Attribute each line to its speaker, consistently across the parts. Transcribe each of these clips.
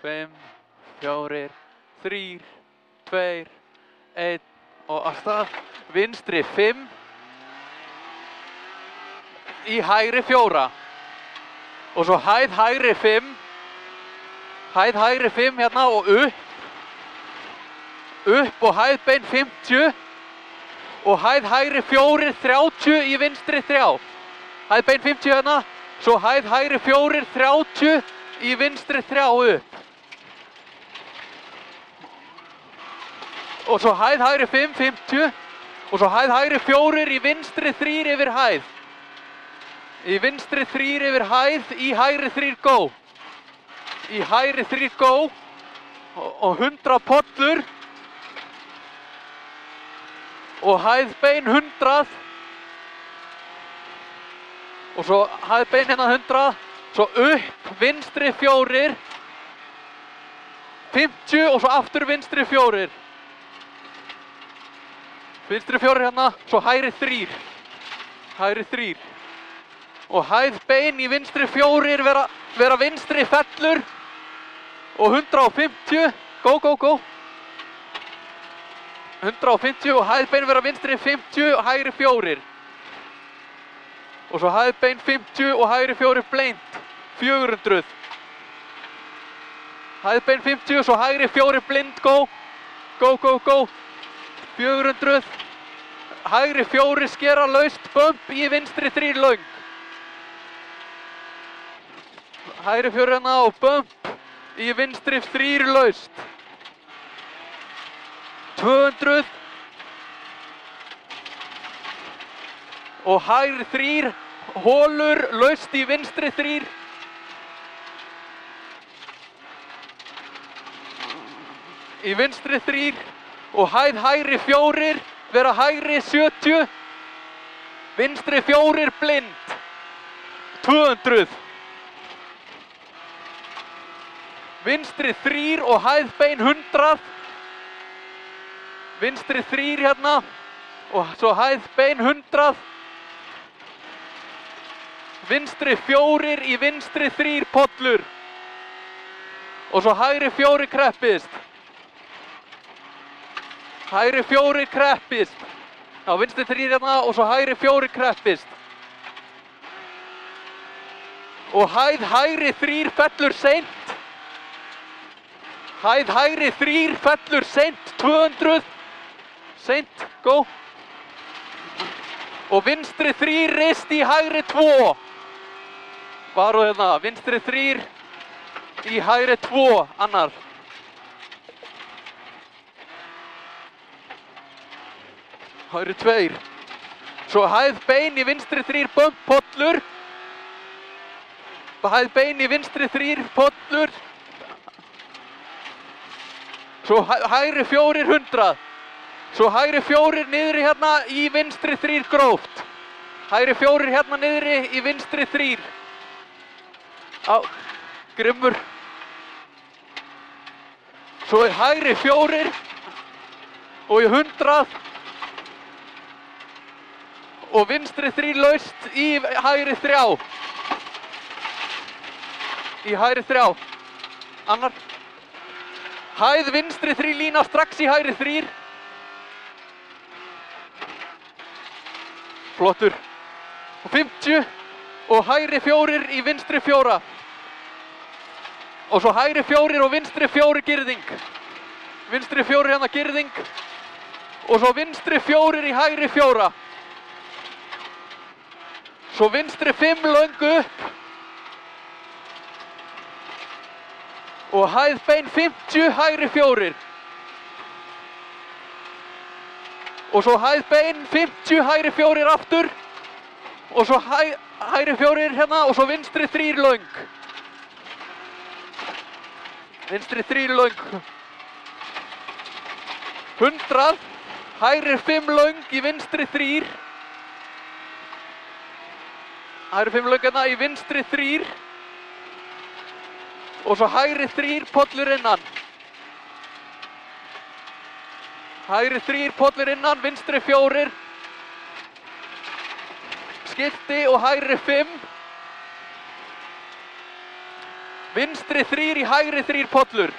Speaker 1: 5, 4, 3, 2, 1 og af stað. Vinstri 5, í hægri 4 og svo hæð hægri 5, hæð hægri 5 hérna og upp og hæð bein 50 og hæð hægri 4, 30 í vinstri 3. Hæð bein 50 hérna, svo hæð hægri 4, 30 í vinstri 3 upp. Og svo hæð hægri 5, 50 og svo hæð hægri 4 í vinstri 3 yfir hæð. Í vinstri 3 yfir hæð, í hægri 3 go. Í hægri 3 go og 100 pollur og hæð bein 100 og svo hæð bein hérna 100, svo upp vinstri 4, 50 og svo aftur vinstri 4. Vinstri 4 hérna, svo hægri 3, hægri 3. Og hæð bein í vinstri 4 vera vinstri fellur og 150, go. 150 og hæð bein vera vinstri 50 og hægri 4. Og svo hæð bein 50 og hægri 4 blind, 400. Hæð bein 50 og svo hægri 4 blind, go. 400. Hægri 4 skera laust, bump í vinstri 3 löng. Hægri 4 hérna og bump í vinstri 3 laust. 200. Og hægri 3, hólur laust í vinstri 3. Í vinstri 3 og hæð hægri 4, vera hægri 70. Vinstri 4 blind, 200. Vinstri 3 og hæð bein 100. Vinstri 3 hérna og svo hæð bein 100. Vinstri 4 í vinstri 3 pollur og svo hægri 4 kreppist. Hægri 4 kreppist. Já, vinstri 3 hérna og svo hægri 4 kreppist. Og hæð hægri 3 fellur seint. Hæð hægri 3 fellur seint, 200. Seint, go. Og vinstri 3 rist í hægri 2. Varu hérna, vinstri 3 í hægri 2, annar. Hægri 2. Svo hæð bein í vinstri 3 bump pollur. Hæð bein í vinstri 3 pollur. Svo hægri 4, 100. Svo hægri 4 niðri hérna í vinstri 3 gróft. Hægri 4 hérna niðri í vinstri 3. Á, grimmur. Svo í hægri 4 og í 100. Og vinstri 3 laust í hægri 3. Í hægri 3. Annar. Hæð vinstri 3 lína strax í hægri 3. Flottur. Og 50 og hægri 4 í vinstri 4. Og svo hægri 4 og vinstri 4 girðing. Vinstri 4 hérna girðing. Og svo vinstri 4 í hægri 4. Svo vinstri 5 löng upp. Og hæð bein 50, hægri 4. Og svo hæð bein 50, hægri 4 aftur. Og svo hægri 4 hérna og svo vinstri 3 löng. Vinstri 3 löng. 100, hægri 5 löng í vinstri 3. Hægri 5 löng hérna í vinstri 3. Og svo hægri 3 pollur innan. Hægri 3 pollur innan, vinstri 4. Skipti og hægri 5. Vinstri 3 í hægri 3 pollur.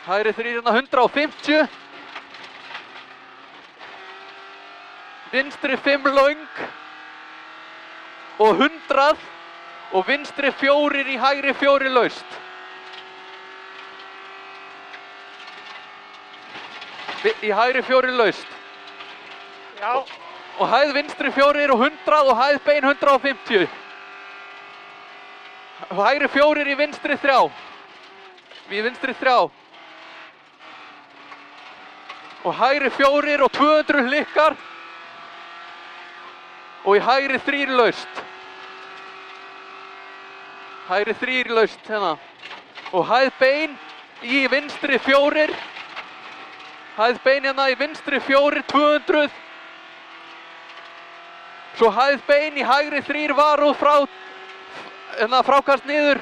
Speaker 1: Hægri 3 hérna 150. Vinstri 5 löng og 100 og vinstri 4 í hægri 4 laust. Í hægri 4 laust.
Speaker 2: Já.
Speaker 1: Og hæð vinstri 4 og 100 og hæð bein 150. Hægri 4 í vinstri 3. Í vinstri 3. Og hægri 4 og 200 hlikkar. Og í hægri 3 laust. Hægri 3 laust hérna. Og hæð bein í vinstri 4. Hæð bein hérna í vinstri 4, 200. Svo hæð bein í hægri 3 varúð frá, hérna frákast niður.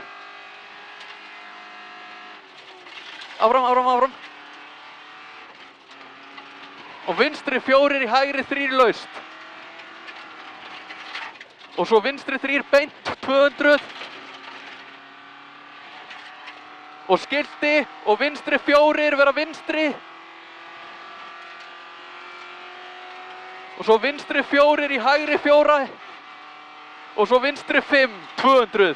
Speaker 1: Áfram, áfram, áfram. Og vinstri 4 í hægri 3 laust. Og svo vinstri 3 beint, 200. Og skilti og vinstri 4 vera vinstri. Og svo vinstri 4 í hægri 4. Og svo vinstri 5, 200.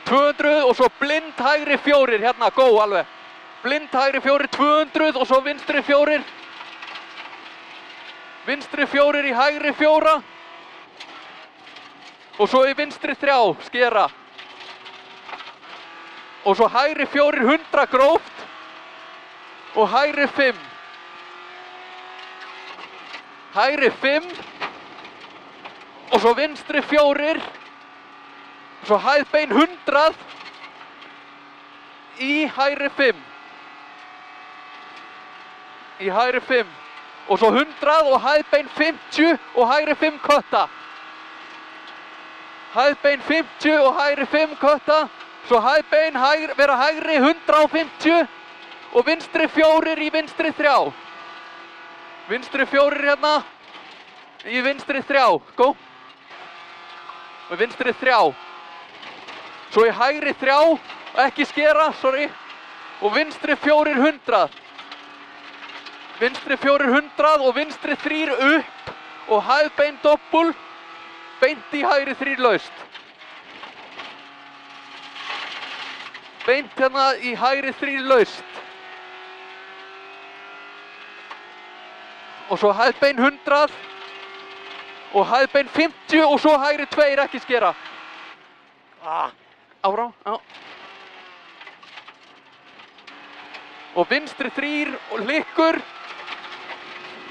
Speaker 1: 200 og svo blind hægri 4, hérna, go alveg. Blind hægri 4, 200 og svo vinstri 4. Vinstri 4 í hægri 4. Og svo í vinstri 3, skera. Og svo hægri 4, 100 gróft. Og hægri 5. Hægri 5. Og svo vinstri 4. Svo hæð bein 100. Í hægri 5. Í hægri 5. Og svo 100 og hæð bein 50 og hægri 5 kötta. Hæð bein 50 og hægri 5 kötta. Svo hæð bein vera hægri 150 og vinstri 4 í vinstri 3. Vinstri 4 hérna í vinstri 3, go. Og vinstri 3. Svo í hægri 3, ekki skera, sorry. Og vinstri 4, 100. Vinstri 4, 100 og vinstri 3 upp og hæð bein doppul. Beint í hægri 3 laust. Beint hérna í hægri 3 laust. Og svo hæð bein 100 og hæð bein 50 og svo hægri 2, ekki skera. Áfram, já. Og vinstri 3 og hlikkur.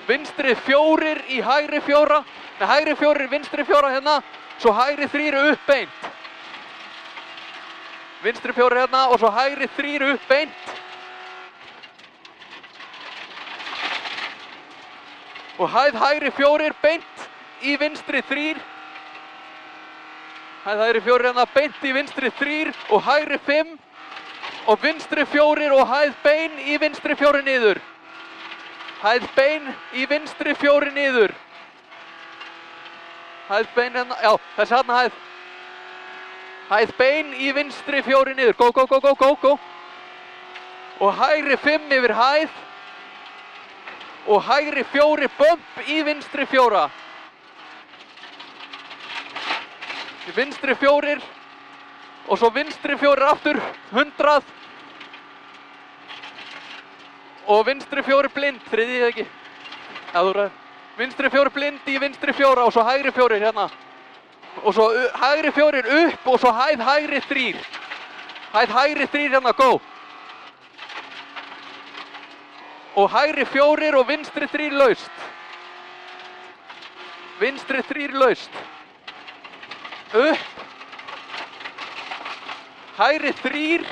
Speaker 1: Vinstri 4 í hægri 4. Nei, hægri 4 vinstri 4 hérna. Svo hægri 3 upp beint. Vinstri 4 hérna og svo hægri 3 upp beint. Og hæð hægri 4 beint í vinstri 3. Hæð hægri 4 hérna beint í vinstri 3 og hægri 5. Og vinstri 4 og hæð bein í vinstri 4 niður. Hæð bein í vinstri 4 niður. Hæð bein hérna, já, þessi hérna hæð. Hæð bein í vinstri 4 niður, go, go, go, go, go, go. Og hægri 5 yfir hæð. Og hægri 4 bump í vinstri 4. Í vinstri 4. Og svo vinstri 4 aftur, 100. Og vinstri 4 blind, þriðji eða ekki. Já, þú ræður. Vinstri 4 blind í vinstri 4 og svo hægri 4 hérna. Og svo hægri 4 upp og svo hæð hægri 3. Hæð hægri 3 hérna, go. Og hægri 4 og vinstri 3 laust. Vinstri 3 laust. Upp. Hægri 3.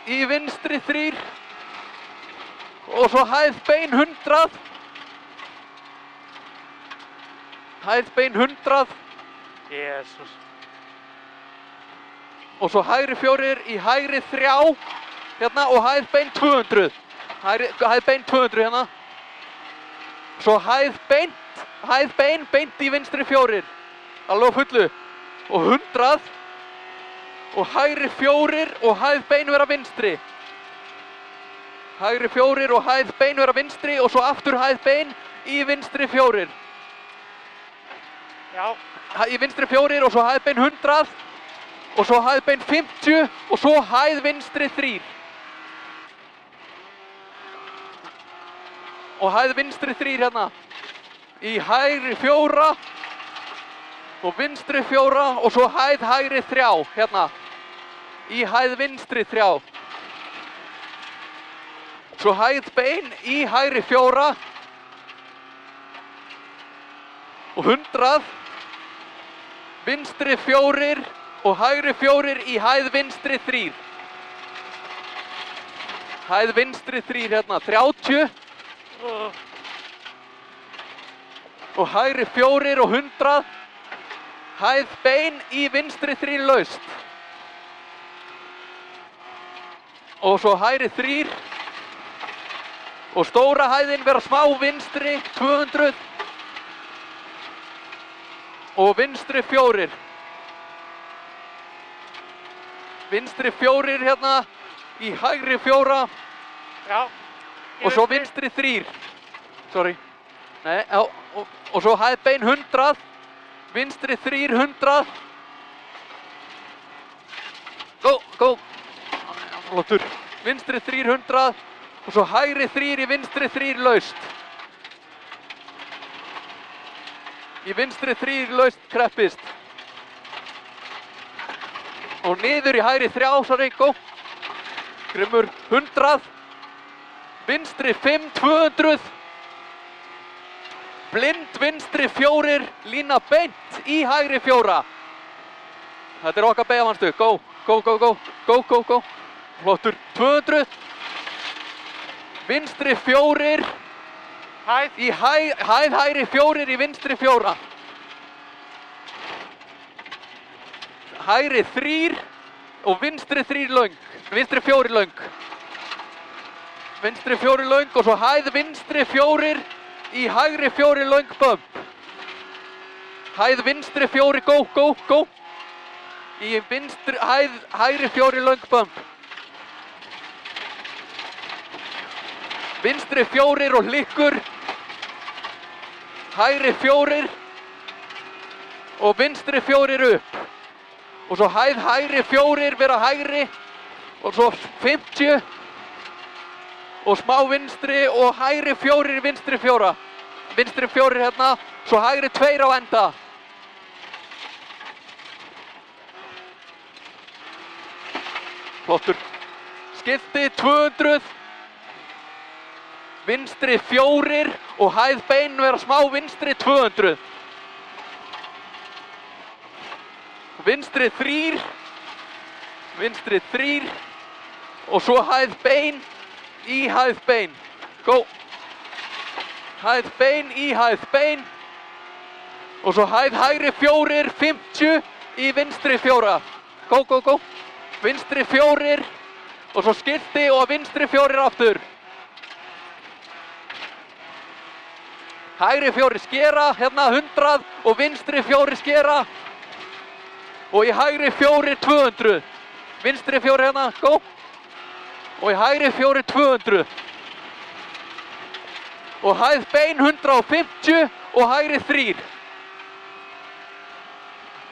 Speaker 1: Í vinstri 3. Og svo hæð bein 100. Hæð bein 100.
Speaker 2: Jesus.
Speaker 1: Og svo hægri 4 í hægri 3. Hérna og hæð bein 200. Hæð bein 200 hérna. Svo hæð beint hæð bein, beint í vinstri 4. Alveg á fullu. Og 100. Og hægri 4 og hæð bein vera vinstri. Hægri 4 og hæð bein vera vinstri og svo aftur hæð bein í vinstri 4.
Speaker 2: Já.
Speaker 1: Í vinstri 4 og svo hæð bein 100 og svo hæð bein 50 og svo hæð vinstri 3. Og hæð vinstri 3 hérna. Í hægri 4 og vinstri 4 og svo hæð hægri 3 hérna. Í hæð vinstri 3. Svo hæð bein í hægri 4 og 100. Vinstri 4 og hægri 4 í hæð vinstri 3. Hæð vinstri 3 hérna, 30. Og hægri 4 og 100. Hæð bein í vinstri 3 laust. Og svo hægri 3. Og stóra hæðin vera smá vinstri 200. Og vinstri 4. Vinstri 4 hérna í hægri 4.
Speaker 2: Já.
Speaker 1: Og svo vinstri 3. Sorry. Nei, já, og svo hæð bein 100. Vinstri 3 100. Go. Flottur. Vinstri 3 100. Og svo hægri 3 í vinstri 3 laust. Í vinstri 3 laust kreppist. Og niður í hægri 3, sorry, go. Grimmur 100. Vinstri 5 200. Blind vinstri 4, lína beint í hægri 4. Þetta okkar beigjamanstu, go. Flottur, 200. Vinstri 4.
Speaker 2: Hæð.
Speaker 1: Í hæð hægri 4 í vinstri 4. Hægri 3 og vinstri 3 löng. Vinstri 4 löng. Vinstri 4 löng og svo hæð vinstri 4 í hægri 4 löng bump. Hæð vinstri 4, go. Í vinstri, hægri 4 löng bump. Vinstri 4 og hlikkur. Hægri 4 og vinstri 4 upp. Og svo hæð hægri 4 vera hægri og svo 50 og smá vinstri og hægri 4 vinstri 4. Vinstri 4 hérna, svo hægri 2 á enda. Flottur. Skipti 200. Vinstri 4 og hæð bein vera smá vinstri 200. Vinstri 3. Vinstri 3 og svo hæð bein í hæð bein. Go. Hæð bein í hæð bein. Og svo hæð hægri 4, 50 í vinstri 4. Go. Vinstri 4 og svo skipti og vinstri 4 aftur. Hægri 4 skera, hérna 100 og vinstri 4 skera. Og í hægri 4 200. Vinstri 4 hérna, go. Og í hægri 4 200. Og hæð bein 150 og hægri 3.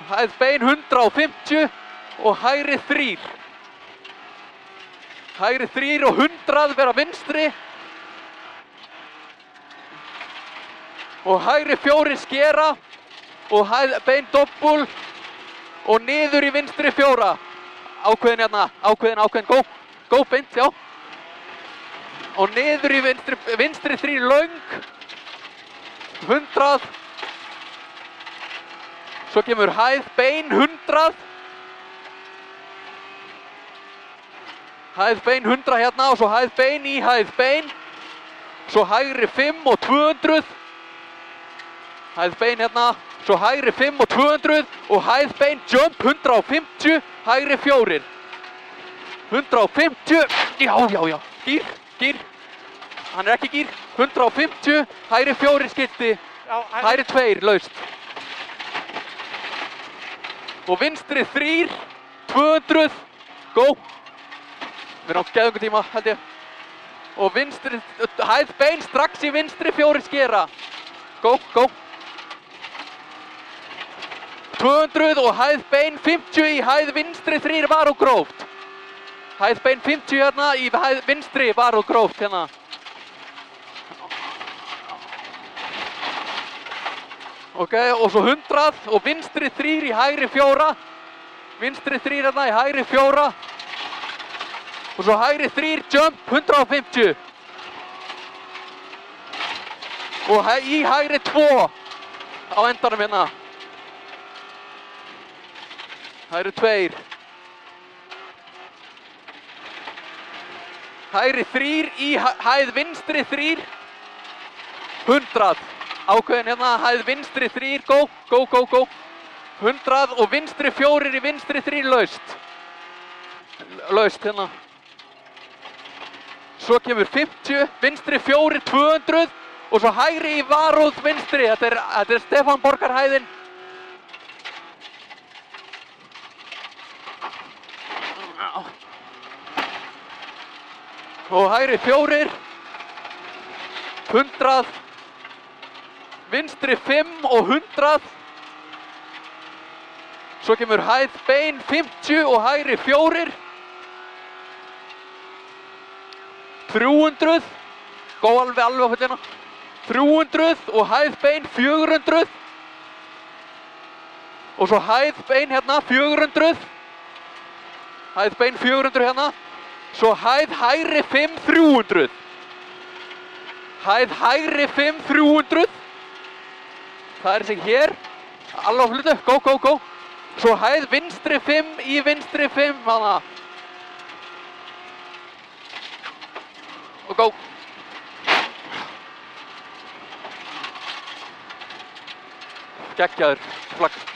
Speaker 1: Hæð bein 150 og hægri 3. Hægri 3 og 100 vera vinstri. Og hægri 4 skera og hæð bein doppul og niður í vinstri 4. Ákveðin hérna, ákveðin, go beint, já. Og niður í vinstri 3 löng, 100. Svo kemur hæð bein 100. Hæð bein 100 hérna og svo hæð bein í hæð bein. Svo hægri 5 og 200. Hæð bein hérna, svo hægri 5 og 200 og hæð bein jump 150, hægri 4. 150, já, gír. Hann ekki gír, 150, hægri 4 skipti
Speaker 2: Já,
Speaker 1: Hægri 2, laust. Og vinstri 3, 200, go. Við erum á geðungu tíma, held ég. Og vinstri, hæð bein strax í vinstri 4 skera. Go, go. 200 og hæð bein 50 í hæð vinstri 3 var og gróft. Hæð bein 50 hérna í hæð vinstri var og gróft hérna. Ok, og svo 100 og vinstri 3 í hægri 4. Vinstri 3 hérna í hægri 4. Og svo hægri 3, jump, 150. Og í hægri 2 á endanum hérna. Hægri 2. Hægri 3 í hæð vinstri 3. 100. Ákveðin hérna, hæð vinstri 3, go, go, go, go. 100 og vinstri 4 í vinstri 3 laust. Laust hérna. Svo kemur 50, vinstri 4, 200 og svo hægri í varúð vinstri. Þetta er Stefán Borgar hæðin. Og hægri 4, 100, vinstri 5 og 100. Svo kemur hæð bein 50 og hægri 4. 300, gó alveg á fullina. 300 og hæð bein 400. Og svo hæð bein hérna 400. Hæð bein 400 hérna. Svo hæð hægri 5, 300. Hæð hægri 5, 300. Það er sig hér. Alveg á hlutu, go, go, go. Svo hæð vinstri 5 í vinstri 5 hana. Og go. Geggjaður, flagg.